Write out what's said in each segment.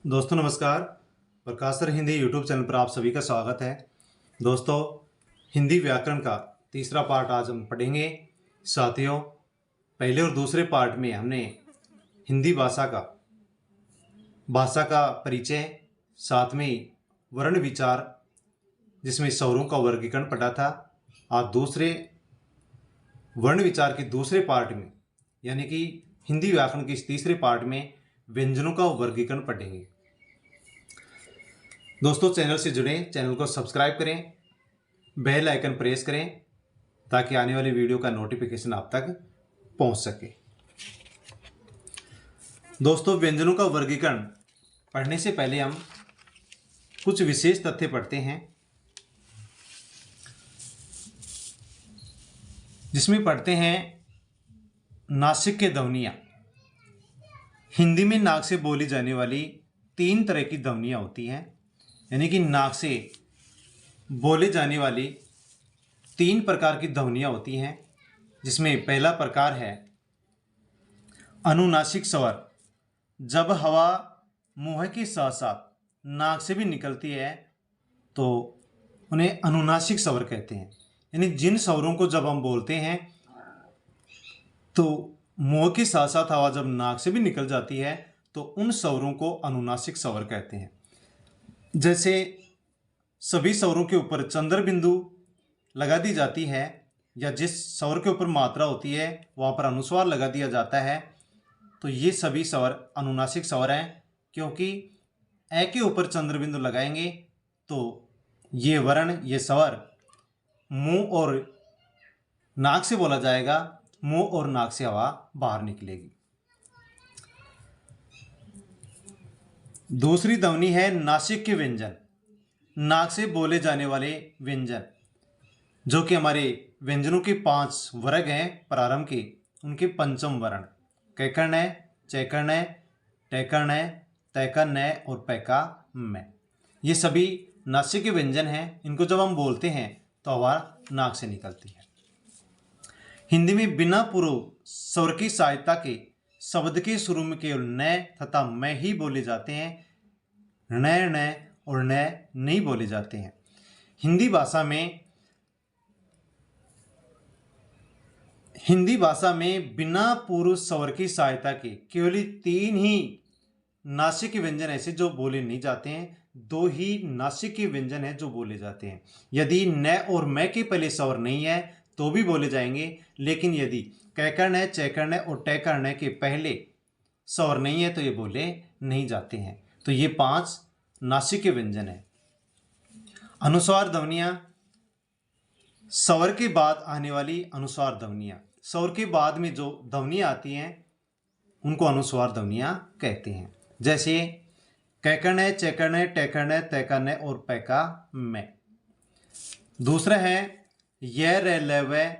दोस्तों नमस्कार। प्रकाश sir Hindi YouTube channel पर आप सभी का स्वागत है। दोस्तों, हिंदी व्याकरण का तीसरा पार्ट आज हम पढ़ेंगे। साथियों, पहले और दूसरे पार्ट में हमने हिंदी भाषा का परिचय, साथ में वर्ण विचार जिसमें स्वरों का वर्गीकरण पढ़ा था। आज दूसरे वर्ण विचार के दूसरे पार्ट में यानी कि हिंदी व्याकरण के इस तीसरे पार्ट में व्यंजनों का वर्गीकरण पढ़ेंगे। दोस्तों, चैनल से जुड़ें, चैनल को सब्सक्राइब करें, बेल आइकन प्रेस करें ताकि आने वाली वीडियो का नोटिफिकेशन आप तक पहुंच सके। दोस्तों, व्यंजनों का वर्गीकरण पढ़ने से पहले हम कुछ विशेष तथ्य पढ़ते हैं, जिसमें पढ़ते हैं नासिक के ध्वनियाँ। हिंदी में नाक से बोली जाने वाली 3 तरह की ध्वनियाँ होती हैं, यानी कि नाक से बोले जाने वाली 3 प्रकार की ध्वनियाँ होती हैं, जिसमें पहला प्रकार है अनुनासिक स्वर। जब हवा मुंह के साथ साथ नाक से भी निकलती है तो उन्हें अनुनासिक स्वर कहते हैं। यानी जिन स्वरों को जब हम बोलते हैं तो मुंह के साथ साथ हवा जब नाक से भी निकल जाती है तो उन स्वरों को अनुनासिक स्वर कहते हैं। जैसे सभी स्वरों के ऊपर चंद्र बिंदु लगा दी जाती है या जिस स्वर के ऊपर मात्रा होती है वहाँ पर अनुस्वार लगा दिया जाता है, तो ये सभी स्वर अनुनासिक स्वर हैं। क्योंकि ए के ऊपर चंद्र बिंदु लगाएंगे तो ये वर्ण, ये स्वर मुंह और नाक से बोला जाएगा, मुंह और नाक से हवा बाहर निकलेगी। दूसरी ध्वनि है नासिक के व्यंजन। नाक से बोले जाने वाले व्यंजन, जो कि हमारे व्यंजनों के 5 वर्ग हैं प्रारंभ के, उनके पंचम वर्ण कैकर्ण, चैकर्ण, टैकर्ण, तैकर्ण और पैका में, ये सभी नासिक के व्यंजन हैं। इनको जब हम बोलते हैं तो हवा नाक से निकलती है। हिंदी में बिना पूर्व स्वर की सहायता के शब्द के शुरू में केवल न तथा मैं ही बोले जाते हैं, न और न नहीं बोले जाते हैं। हिंदी भाषा में बिना पूर्व स्वर की सहायता के केवल 3 ही नासिक व्यंजन ऐसे जो बोले नहीं जाते हैं, 2 ही नासिक के व्यंजन हैं जो बोले जाते हैं। यदि न और मैं के पहले स्वर नहीं है तो भी बोले जाएंगे, लेकिन यदि कैकर्ण, चैकर्ण और टैकर्ण के पहले स्वर नहीं है तो ये बोले नहीं जाते हैं। तो ये 5 नासिक के व्यंजन है। अनुस्वार ध्वनियाँ, स्वर के बाद आने वाली अनुस्वार ध्वनियाँ। स्वर के बाद में जो ध्वनियाँ आती हैं उनको अनुस्वार ध्वनियाँ कहते हैं। जैसे कैकर्ण, चैकर्ण, टैकर्ण, तैकर्ण और पैका में। दूसरा है य रे ल व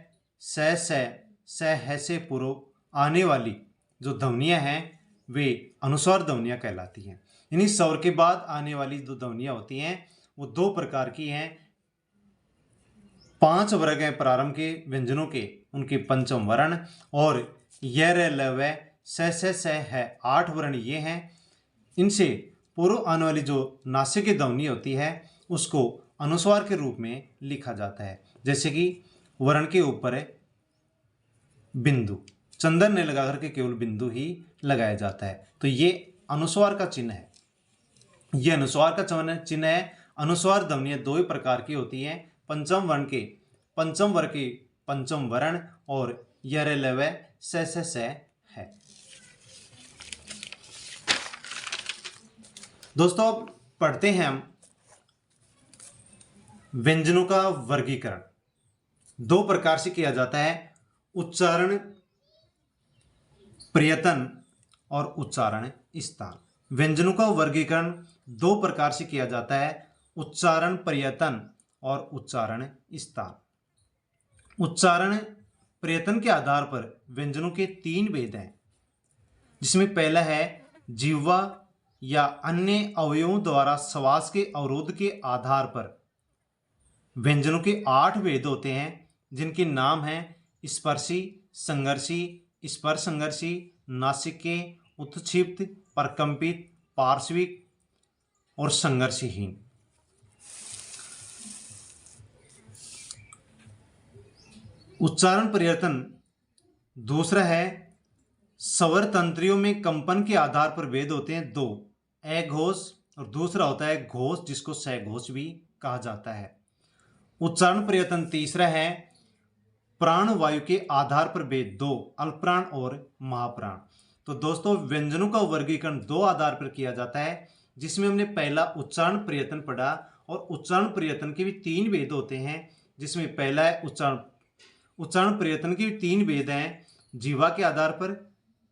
स ह से पूर्व आने वाली जो ध्वनियाँ हैं वे अनुस्वार ध्वनियाँ कहलाती हैं। यानी स्वर के बाद आने वाली जो ध्वनियाँ होती हैं वो 2 प्रकार की हैं। 5 वर्ग हैं प्रारंभ के व्यंजनों के, उनके पंचम वर्ण, और य रे ल व स है 8 वर्ण ये हैं। इनसे पूर्व आने वाली जो नासिक की ध्वनि होती है उसको अनुस्वार के रूप में लिखा जाता है। जैसे कि वर्ण के ऊपर बिंदु, चंदन ने लगा करके केवल बिंदु ही लगाया जाता है, तो ये अनुस्वार का चिन्ह है। ये अनुस्वार का चिन्ह है। अनुस्वार ध्वनियाँ 2 ही प्रकार की होती हैं, पंचम वर्ग के पंचम वर्ण और य रे ल व स है। दोस्तों, अब पढ़ते हैं हम व्यंजनों का वर्गीकरण। 2 प्रकार से किया जाता है, उच्चारण प्रयत्न और उच्चारण स्थान। व्यंजनों का वर्गीकरण 2 प्रकार से किया जाता है, उच्चारण प्रयत्न और उच्चारण स्थान। उच्चारण प्रयत्न के आधार पर व्यंजनों के 3 भेद हैं, जिसमें पहला है जिह्वा या अन्य अवयवों द्वारा श्वास के अवरोध के आधार पर व्यंजनों के 8 भेद होते हैं, जिनके नाम हैं स्पर्शी, संघर्षी, स्पर्श संघर्षी, नासिके, उत्क्षिप्त, प्रकंपित, पार्श्विक, और संघर्षहीन। उच्चारण परिवर्तन दूसरा है, स्वर तंत्रियों में कंपन के आधार पर भेद होते हैं दो, अघोष और दूसरा होता है घोष जिसको सघोष भी कहा जाता है। उच्चारण परिवर्तन तीसरा है, प्राण वायु के आधार पर भेद दो, अल्पप्राण और महाप्राण। तो दोस्तों व्यंजनों का वर्गीकरण दो आधार पर किया जाता है, जिसमें हमने पहला उच्चारण परिवर्तन पढ़ा और उच्चारण परिवर्तन के भी तीन भेद होते हैं, जिसमें पहला है उच्चारण परिवर्तन के भी तीन भेद हैं, जीवा के आधार पर,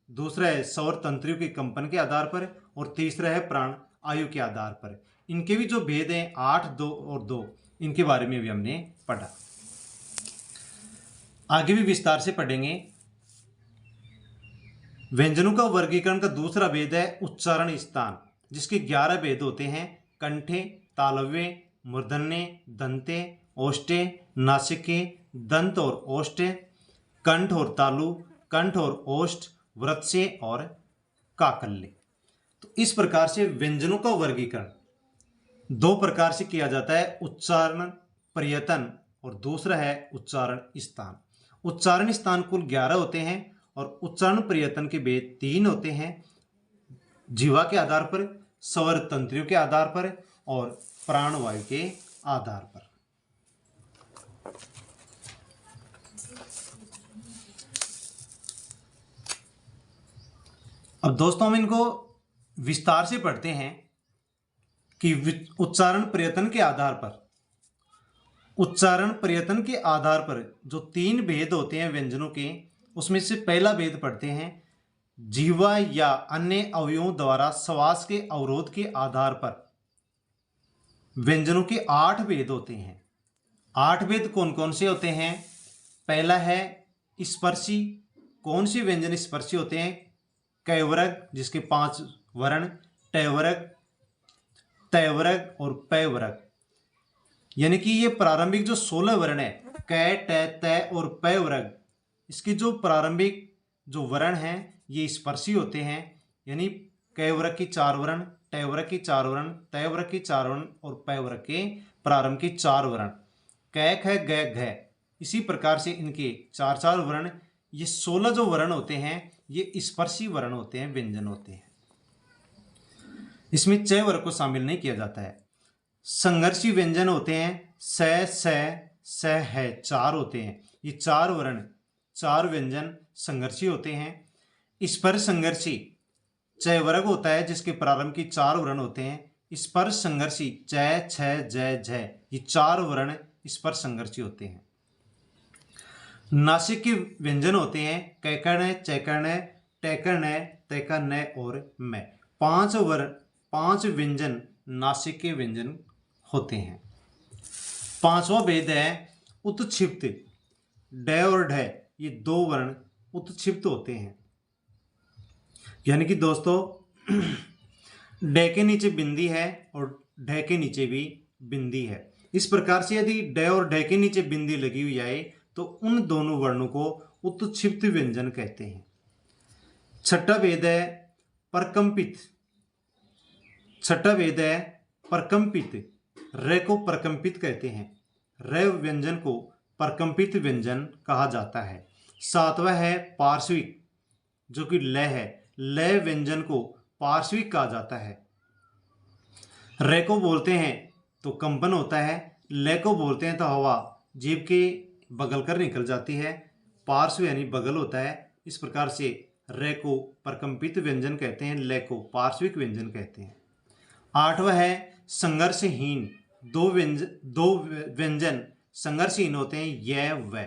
दूसरा है स्वर तंत्रियों के कंपन के आधार पर और तीसरा है प्राण आयु के आधार पर। इनके भी जो भेद हैं 8, 2 और 2, इनके बारे में भी हमने पढ़ा। आगे भी विस्तार से पढ़ेंगे। व्यंजनों का वर्गीकरण का दूसरा भेद है उच्चारण स्थान, जिसके 11 भेद होते हैं, कंठे, तालव्य, मूर्धन्य, दंते, ओष्ठे, नासिके, दंत और ओष्ठ, कंठ और तालु, कंठ और ओष्ठ, वृत्से और काकल्य। तो इस प्रकार से व्यंजनों का वर्गीकरण दो प्रकार से किया जाता है, उच्चारण परिवर्तन और दूसरा है उच्चारण स्थान। उच्चारण स्थान कुल 11 होते हैं और उच्चारण परिवर्तन के भेद 3 होते हैं, जीवा के आधार पर, स्वर तंत्रियों के आधार पर और प्राणवायु के आधार पर। अब दोस्तों हम इनको विस्तार से पढ़ते हैं कि उच्चारण परिवर्तन के आधार पर, उच्चारण परिवर्तन के आधार पर जो 3 भेद होते हैं व्यंजनों के, उसमें से पहला भेद पढ़ते हैं, जीवा या अन्य अवयवों द्वारा श्वास के अवरोध के आधार पर व्यंजनों के 8 भेद होते हैं। 8 भेद कौन कौन से होते हैं? पहला है स्पर्शी। कौन से व्यंजन स्पर्शी होते हैं? कैवर्ग जिसके 5 वर्ण, टैवर्ग, तैवर्ग और पैवर्ग। यानी कि ये प्रारंभिक जो 16 वर्ण है, कै, टै, तै और पैवर्ग, इसके जो प्रारंभिक जो वर्ण हैं ये स्पर्शी होते हैं। यानी कैवर्ग की 4 वर्ण, टैवर्ग की 4 वर्ण, तैवर्ग की 4 वर्ण और पैवर्ग के प्रारंभ के 4 वर्ण, कै, ख, ग, घ। इसी प्रकार से इनके 4 वर्ण, ये 16 जो वर्ण होते हैं ये स्पर्शी वर्ण होते हैं, व्यंजन होते हैं। इसमें च वर्ग को शामिल नहीं किया जाता है। संघर्षी व्यंजन होते हैं, स, स, है, 4 होते हैं। ये 4 वर्ण, 4 व्यंजन संघर्षी होते हैं। स्पर्श संघर्षी च वर्ग होता है जिसके प्रारंभ की 4 वर्ण होते हैं। स्पर्श संघर्षी च, छ, ज, झ, ये 4 वर्ण स्पर्श संघर्षी होते हैं। नासिक के व्यंजन होते हैं कैकर्ण, चैकर्ण, टैकर्ण, तैकर्ण और मैं। 5 व्यंजन नासिक के व्यंजन होते हैं। 5वां भेद है उत्क्षिप्त। ड और ढ ये 2 वर्ण उत्क्षिप्त होते हैं। यानी कि दोस्तों ड के नीचे बिंदी है और ढ के नीचे भी बिंदी है। इस प्रकार से यदि ड और ढ के नीचे बिंदी लगी हुई आए तो उन दोनों वर्णों को उत्क्षिप्त व्यंजन कहते हैं। 6ठा भेद है प्रकंपित। 6ठा भेद है प्रकंपित। र को प्रकंपित कहते हैं। र व्यंजन को प्रकंपित व्यंजन कहा जाता है। 7वां है पार्श्विक जो कि ल है। ल व्यंजन को पार्श्विक कहा जाता है। र को बोलते हैं तो कंपन होता है, ल को बोलते हैं तो हवा जीभ के बगल कर निकल जाती है। पार्श्व यानी बगल होता है। इस प्रकार से र को प्रकंपित व्यंजन कहते हैं, ल को पार्श्विक व्यंजन कहते हैं। 8वां है संघर्षहीन। 2 व्यंजन संघर्षहीन होते हैं, य, व।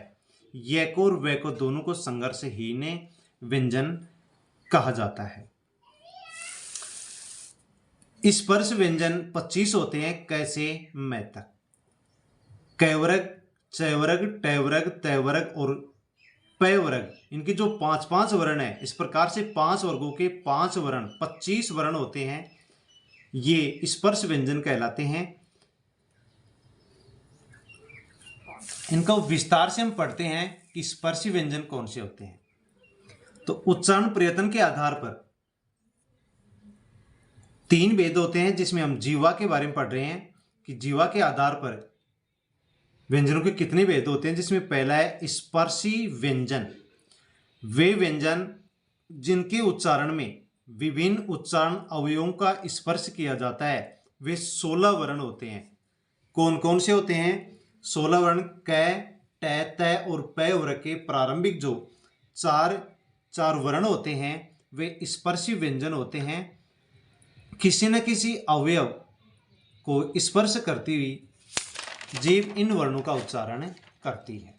य को और व को दोनों को संघर्षहीन व्यंजन कहा जाता है। स्पर्श व्यंजन 25 होते हैं, कैसे मैं तक। कैवर्ग, चैवर्ग, टैवर्ग, तैवर्ग और पैवर्ग, इनके जो 5 वर्ण है, इस प्रकार से 5 वर्गों के 5 वर्ण 25 वर्ण होते हैं, ये स्पर्श व्यंजन कहलाते हैं। इनका विस्तार से हम पढ़ते हैं कि स्पर्शी व्यंजन कौन से होते हैं। तो उच्चारण प्रयत्न के आधार पर तीन भेद होते हैं जिसमें हम जीवा के बारे में पढ़ रहे हैं कि जीवा के आधार पर व्यंजनों के कितने भेद होते हैं, जिसमें पहला है स्पर्शी व्यंजन। वे व्यंजन जिनके उच्चारण में विभिन्न उच्चारण अवयवों का स्पर्श किया जाता है वे 16 वर्ण होते हैं। कौन कौन से होते हैं? 16 वर्ण क, ट, त और प वर्ग के प्रारंभिक जो चार वर्ण होते हैं वे स्पर्शी व्यंजन होते हैं। किसी न किसी अवयव को स्पर्श करती हुई जीभ इन वर्णों का उच्चारण करती है।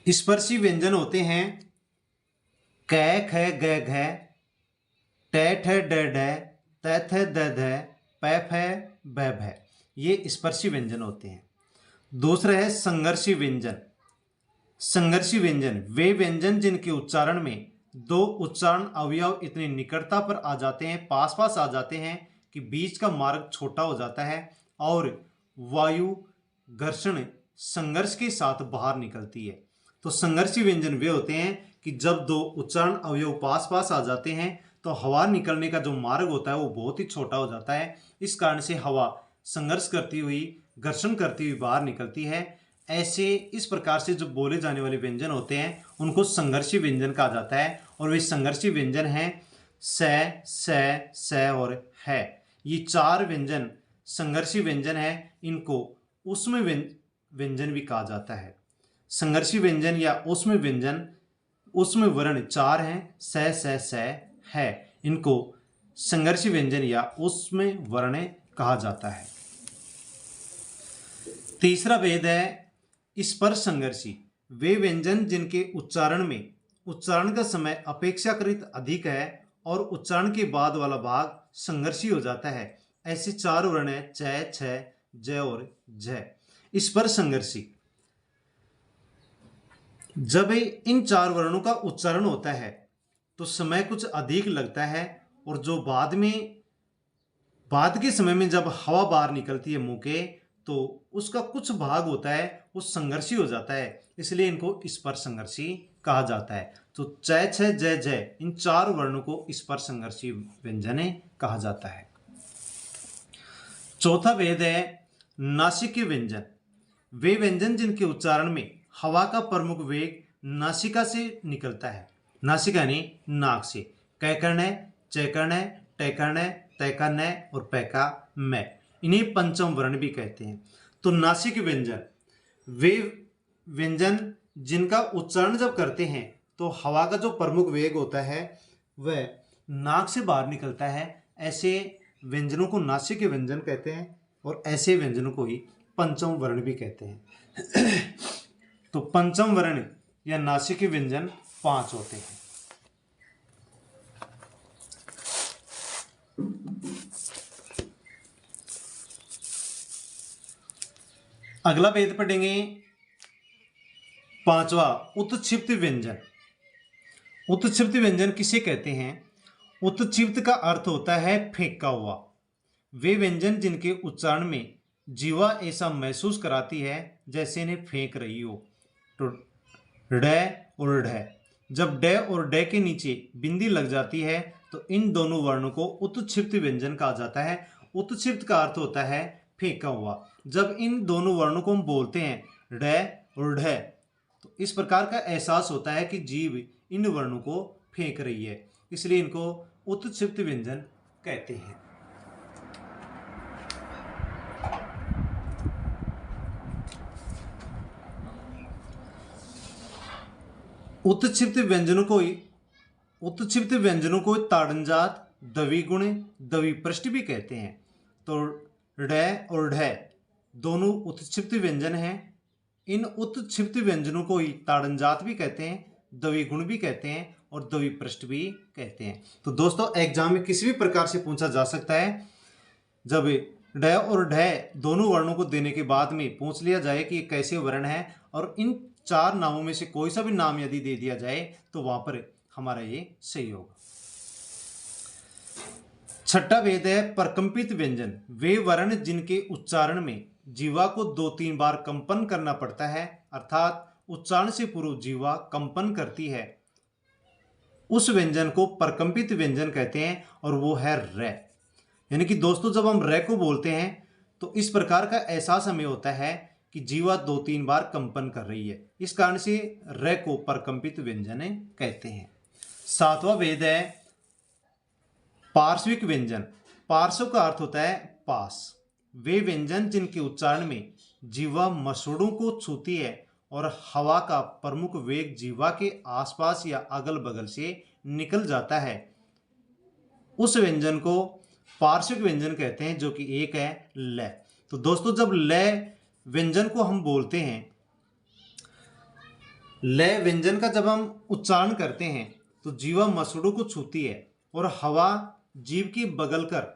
स्पर्शी व्यंजन होते हैं क, ख, ग, घ, ट, ठ, ड, ढ, त, थ, द, ध, प, फ, ब, भ। ये स्पर्शी व्यंजन होते हैं। दूसरा है संघर्षी व्यंजन। संघर्षी व्यंजन वे व्यंजन जिनके उच्चारण में दो उच्चारण अवयव इतनी निकटता पर आ जाते हैं, पास पास आ जाते हैं कि बीच का मार्ग छोटा हो जाता है और वायु घर्षण संघर्ष के साथ बाहर निकलती है। तो संघर्षी व्यंजन वे होते हैं कि जब दो उच्चारण अवयव पास पास आ जाते हैं तो हवा निकलने का जो मार्ग होता है वो बहुत ही छोटा हो जाता है। इस कारण से हवा संघर्ष करती हुई, घर्षण करती हुई बाहर निकलती है। ऐसे इस प्रकार से जो बोले जाने वाले व्यंजन होते हैं उनको संघर्षी व्यंजन कहा जाता है और वे संघर्षी व्यंजन हैं स और है। ये चार व्यंजन संघर्षी व्यंजन है। इनको ऊष्म व्यंजन भी कहा जाता है। संघर्षी व्यंजन या ऊष्म व्यंजन, ऊष्म वर्ण चार हैं स है। इनको संघर्षी व्यंजन या ऊष्म वर्ण कहा जाता है। तीसरा भेद है स्पर्श संघर्षी। वे व्यंजन जिनके उच्चारण का समय अपेक्षाकृत अधिक है और उच्चारण के बाद वाला भाग संघर्षी हो जाता है। ऐसे चार वर्ण है च, छ, ज और झ। स्पर्श संघर्षी जब इन चार वर्णों का उच्चारण होता है तो समय कुछ अधिक लगता है और जो बाद के समय में जब हवा बाहर निकलती है मुंह के तो उसका कुछ भाग होता है वो संघर्षी हो जाता है, इसलिए इनको स्पर्श संघर्षी कहा जाता है। तो च, छ, ज, झ इन चार वर्णों को स्पर्श संघर्षी व्यंजन कहा जाता है। चौथा भेद है नासिकीय व्यंजन। वे व्यंजन जिनके उच्चारण में हवा का प्रमुख वेग नासिका से निकलता है। नासिका यानी नाक से। क कर्ण, च कर्ण, ट कर्ण, त कर्ण और प का म। इन्हें पंचम वर्ण भी कहते हैं। तो नासिक व्यंजन वे व्यंजन जिनका उच्चारण जब करते हैं तो हवा का जो प्रमुख वेग होता है वह नाक से बाहर निकलता है। ऐसे व्यंजनों को नासिक व्यंजन कहते हैं और ऐसे व्यंजनों को ही पंचम वर्ण भी कहते हैं। तो पंचम वर्ण या नासिक व्यंजन 5 होते हैं। अगला भेद पढ़ेंगे 5वां उत्क्षिप्त व्यंजन। उत्क्षिप्त व्यंजन किसे कहते हैं? उत्क्षिप्त का अर्थ होता है फेंका हुआ। वे व्यंजन जिनके उच्चारण में जीवा ऐसा महसूस कराती है जैसे इन्हें फेंक रही हो। तो ड और ढ, जब ड और ड के नीचे बिंदी लग जाती है तो इन दोनों वर्णों को उत्क्षिप्त व्यंजन कहा जाता है। उत्क्षिप्त का अर्थ होता है फेंका हुआ। जब इन दोनों वर्णों को हम बोलते हैं ड और ढ तो इस प्रकार का एहसास होता है कि जीभ इन वर्णों को फेंक रही है, इसलिए इनको उत्क्षिप्त व्यंजन कहते हैं। उत्क्षिप्त व्यंजनों को ताड़नजात, द्विगुण, द्विपृष्ठ भी कहते हैं। तो ड और ढ दोनों उत्क्षिप्त व्यंजन हैं। इन उत्क्षिप्त व्यंजनों को ही ताड़नजात भी कहते हैं, द्विगुण भी कहते हैं और द्विपृष्ठ भी कहते हैं। तो दोस्तों एग्जाम में किसी भी प्रकार से पूछा जा सकता है, जब ड और ढ दोनों वर्णों को देने के बाद में पूछ लिया जाए कि ये कैसे वर्ण है और इन 4 नामों में से कोई सा भी नाम यदि दे दिया जाए तो वहां पर हमारा ये सही होगा। छठा भेद है प्रकंपित व्यंजन। वे वर्ण जिनके उच्चारण में जीवा को 2-3 बार कंपन करना पड़ता है, अर्थात उच्चारण से पूर्व जीवा कंपन करती है, उस व्यंजन को प्रकंपित व्यंजन कहते हैं, और वो है रे। यानी कि दोस्तों जब हम रे को बोलते हैं तो इस प्रकार का एहसास हमें होता है कि जीवा 2-3 बार कंपन कर रही है, इस कारण से रे को प्रकंपित व्यंजन कहते हैं। 7वां भेद है पार्श्विक व्यंजन। पार्श्व का अर्थ होता है पास। वे व्यंजन जिनके उच्चारण में जीवा मसूड़ों को छूती है और हवा का प्रमुख वेग जीवा के आसपास या अगल बगल से निकल जाता है, उस व्यंजन को पार्श्विक व्यंजन कहते हैं, जो कि एक है ल। तो दोस्तों जब ल व्यंजन को हम बोलते हैं, ल व्यंजन का जब हम उच्चारण करते हैं तो जीवा मसूड़ों को छूती है और हवा जीव की बगल कर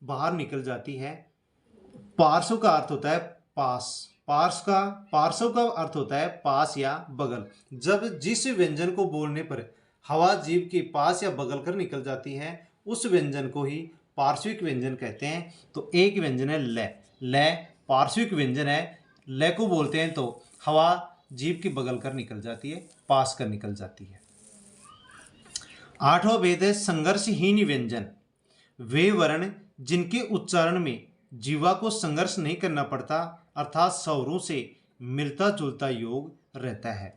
बाहर निकल जाती है। पार्श्व का अर्थ होता है पास। पार्श्व का अर्थ होता है पास या बगल। जब जिस व्यंजन को बोलने पर हवा जीव के पास या बगल कर निकल जाती है, उस व्यंजन को ही पार्श्विक व्यंजन कहते हैं। तो एक व्यंजन है ल। ल पार्श्विक व्यंजन है। ल को बोलते हैं तो हवा जीव की बगल कर निकल जाती है, पास कर निकल जाती है। 8वां भेद है संघर्षहीन व्यंजन। वे वर्ण जिनके उच्चारण में जीवा को संघर्ष नहीं करना पड़ता, अर्थात स्वरों से मिलता जुलता योग रहता है,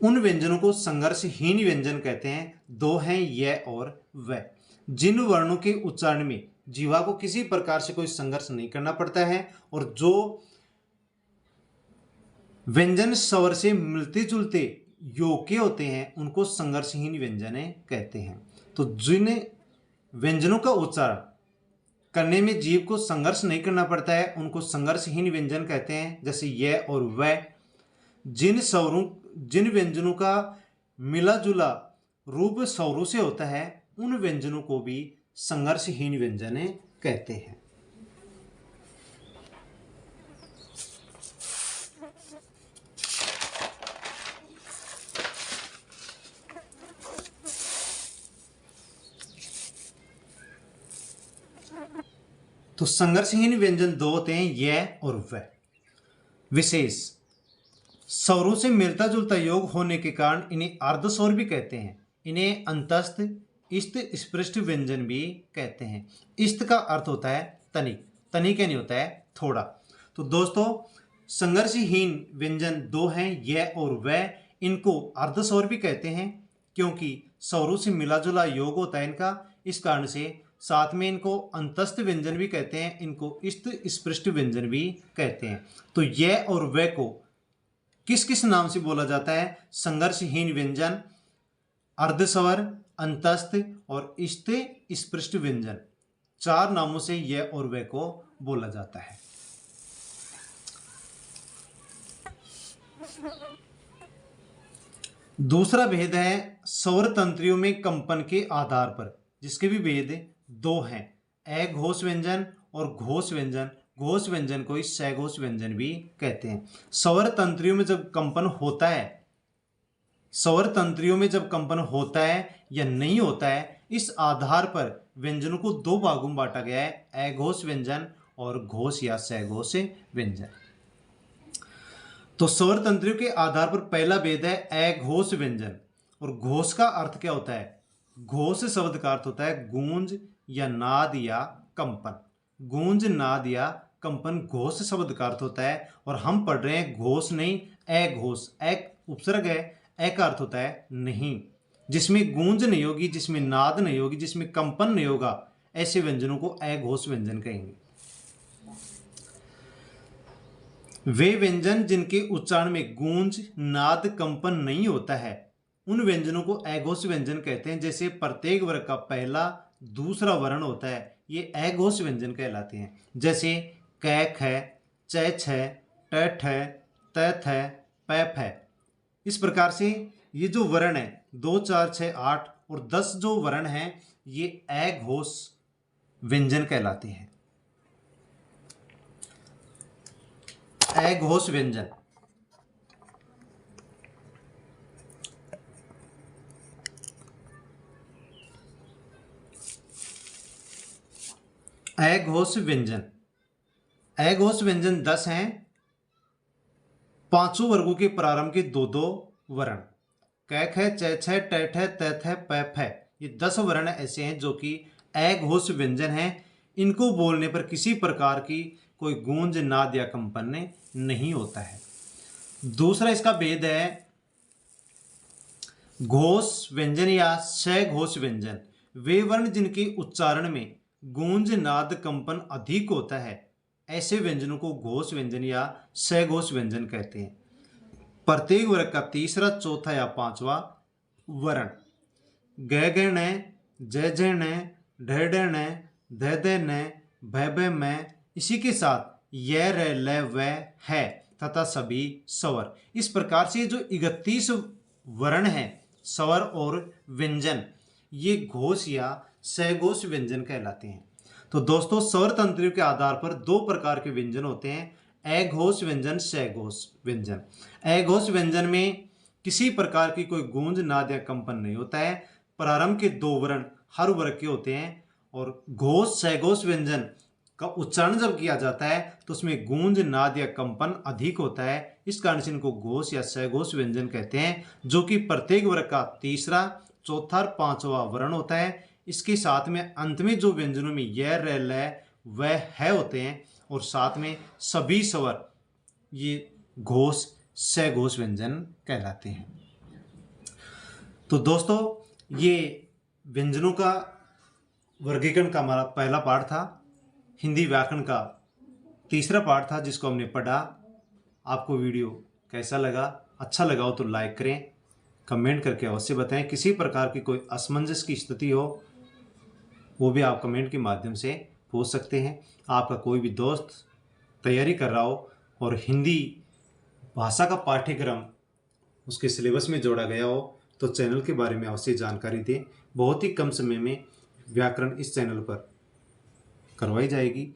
उन व्यंजनों को संघर्षहीन व्यंजन कहते हैं। 2 हैं य और व। जिन वर्णों के उच्चारण में जीवा को किसी प्रकार से कोई संघर्ष नहीं करना पड़ता है और जो व्यंजन स्वर से मिलते जुलते योग के होते हैं, उनको संघर्षहीन व्यंजन कहते हैं। तो जिन व्यंजनों का उच्चारण करने में जीव को संघर्ष नहीं करना पड़ता है, उनको संघर्षहीन व्यंजन कहते हैं, जैसे य और व। जिन व्यंजनों का मिला जुला रूप स्वरों से होता है, उन व्यंजनों को भी संघर्षहीन व्यंजन कहते हैं। तो संघर्षहीन व्यंजन 2 होते हैं, य और व। विशेष स्वरों से मिलता जुलता योग होने के कारण इन्हें अर्धस्वर भी कहते हैं। इन्हें अंतस्थ, इस्त, स्पृष्ट व्यंजन भी कहते हैं। इस्त का अर्थ होता है तनिक, तनिक यानी होता है थोड़ा। तो दोस्तों संघर्षहीन व्यंजन 2 हैं, य और व। इनको अर्धस्वर भी कहते हैं क्योंकि स्वरों से मिला जुला योग होता है इनका, इस कारण से। साथ में इनको अंतस्थ व्यंजन भी कहते हैं, इनको इस्त, स्पृष्ट व्यंजन भी कहते हैं। तो य और व को किस किस नाम से बोला जाता है? संघर्षहीन व्यंजन, अर्धस्वर, अंतस्थ और इस्त, स्पृष्ट व्यंजन। 4 नामों से य और व को बोला जाता है। दूसरा भेद है स्वर तंत्रियों में कंपन के आधार पर, जिसके भी भेद 2 हैं, अघोष व्यंजन और घोष व्यंजन। घोष व्यंजन को सघोष व्यंजन भी कहते हैं। स्वर तंत्रियों में जब कंपन होता है, स्वर तंत्रियों में जब कंपन होता है या नहीं होता है, इस आधार पर व्यंजनों को 2 भागों में बांटा गया है, अघोष व्यंजन और घोष या सघोष व्यंजन। तो स्वर तंत्रियों के आधार पर पहला भेद है अघोष व्यंजन। और घोष का अर्थ क्या होता है? घोष शब्द का अर्थ होता है गूंज या नाद या कंपन। गूंज, नाद या कंपन घोष शब्द का अर्थ होता है। और हम पढ़ रहे हैं घोष नहीं, अघोष। उपसर्ग है, अ का अर्थ होता है नहीं, जिसमें गूंज नहीं होगी, जिसमें नाद नहीं होगी, जिसमें कंपन नहीं होगा, ऐसे व्यंजनों को अघोष व्यंजन कहेंगे। वे व्यंजन जिनके उच्चारण में गूंज, नाद, कंपन नहीं होता है, उन व्यंजनों को अघोष व्यंजन कहते हैं। जैसे प्रत्येक वर्ग का पहला दूसरा वर्ण होता है, ये अघोष व्यंजन कहलाते हैं। जैसे क, ख, च, छ, ट, ठ, त, थ, प, फ। इस प्रकार से ये जो वर्ण है 2, 4, 6, 8 और 10 जो वर्ण हैं, ये अघोष व्यंजन कहलाते हैं। अघोष व्यंजन। अघोष व्यंजन। अघोष व्यंजन 10 हैं। पांचों वर्गों के प्रारंभ के दो दो वर्ण क ख च छ ट ठ त थ प फ, ये 10 वर्ण ऐसे हैं जो कि अघोष व्यंजन हैं। इनको बोलने पर किसी प्रकार की कोई गूंज, नाद या कंपन नहीं होता है। दूसरा इसका भेद है घोष व्यंजन या सघोष व्यंजन। वे वर्ण जिनके उच्चारण में गूंज, नाद, कंपन अधिक होता है, ऐसे व्यंजनों को घोष व्यंजन या सघोष व्यंजन कहते हैं। प्रत्येक वर्ग का तीसरा, चौथा या पांचवा वर्ण ग ग न, ज ज न, ढ ढ न, ध ध न, भ भ म, इसी के साथ य र ल व है तथा सभी स्वर। इस प्रकार से जो 31 वर्ण हैं, स्वर और व्यंजन, ये घोष या सघोष व्यंजन कहलाते हैं। तो दोस्तों, स्वर तंत्रियों के आधार पर दो प्रकार के व्यंजन होते हैं, अघोष व्यंजन, सघोष व्यंजन। अघोष व्यंजन में किसी प्रकार की कोई गूंज, नाद या कंपन नहीं होता है। प्रारंभ के दो वर्ण हर वर्ग के होते हैं और घोष, सघोष व्यंजन का उच्चारण जब किया जाता है तो उसमें गूंज, नाद या कंपन अधिक होता है। इस कारण से इनको घोष या सघोष व्यंजन कहते हैं, जो कि प्रत्येक वर्ग का तीसरा, चौथा और पांचवा वर्ण होता है। इसके साथ में अंत में जो व्यंजनों में य, र, ल, व, है होते हैं और साथ में सभी स्वर, ये घोष, सघोष व्यंजन कहलाते हैं। तो दोस्तों, ये व्यंजनों का वर्गीकरण का हमारा पहला पाठ था। हिंदी व्याकरण का तीसरा पाठ था जिसको हमने पढ़ा। आपको वीडियो कैसा लगा? अच्छा लगा हो तो लाइक करें, कमेंट करके अवश्य बताएं। किसी प्रकार की कोई असमंजस की स्थिति हो वो भी आप कमेंट के माध्यम से पूछ सकते हैं। आपका कोई भी दोस्त तैयारी कर रहा हो और हिंदी भाषा का पाठ्यक्रम उसके सिलेबस में जोड़ा गया हो तो चैनल के बारे में अवश्य जानकारी दें। बहुत ही कम समय में व्याकरण इस चैनल पर करवाई जाएगी,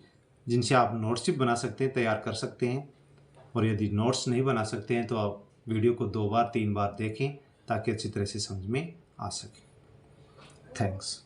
जिनसे आप नोट्स भी बना सकते हैं, तैयार कर सकते हैं। और यदि नोट्स नहीं बना सकते हैं तो आप वीडियो को 2 बार 3 बार देखें ताकि अच्छी तरह से समझ में आ सके। थैंक्स।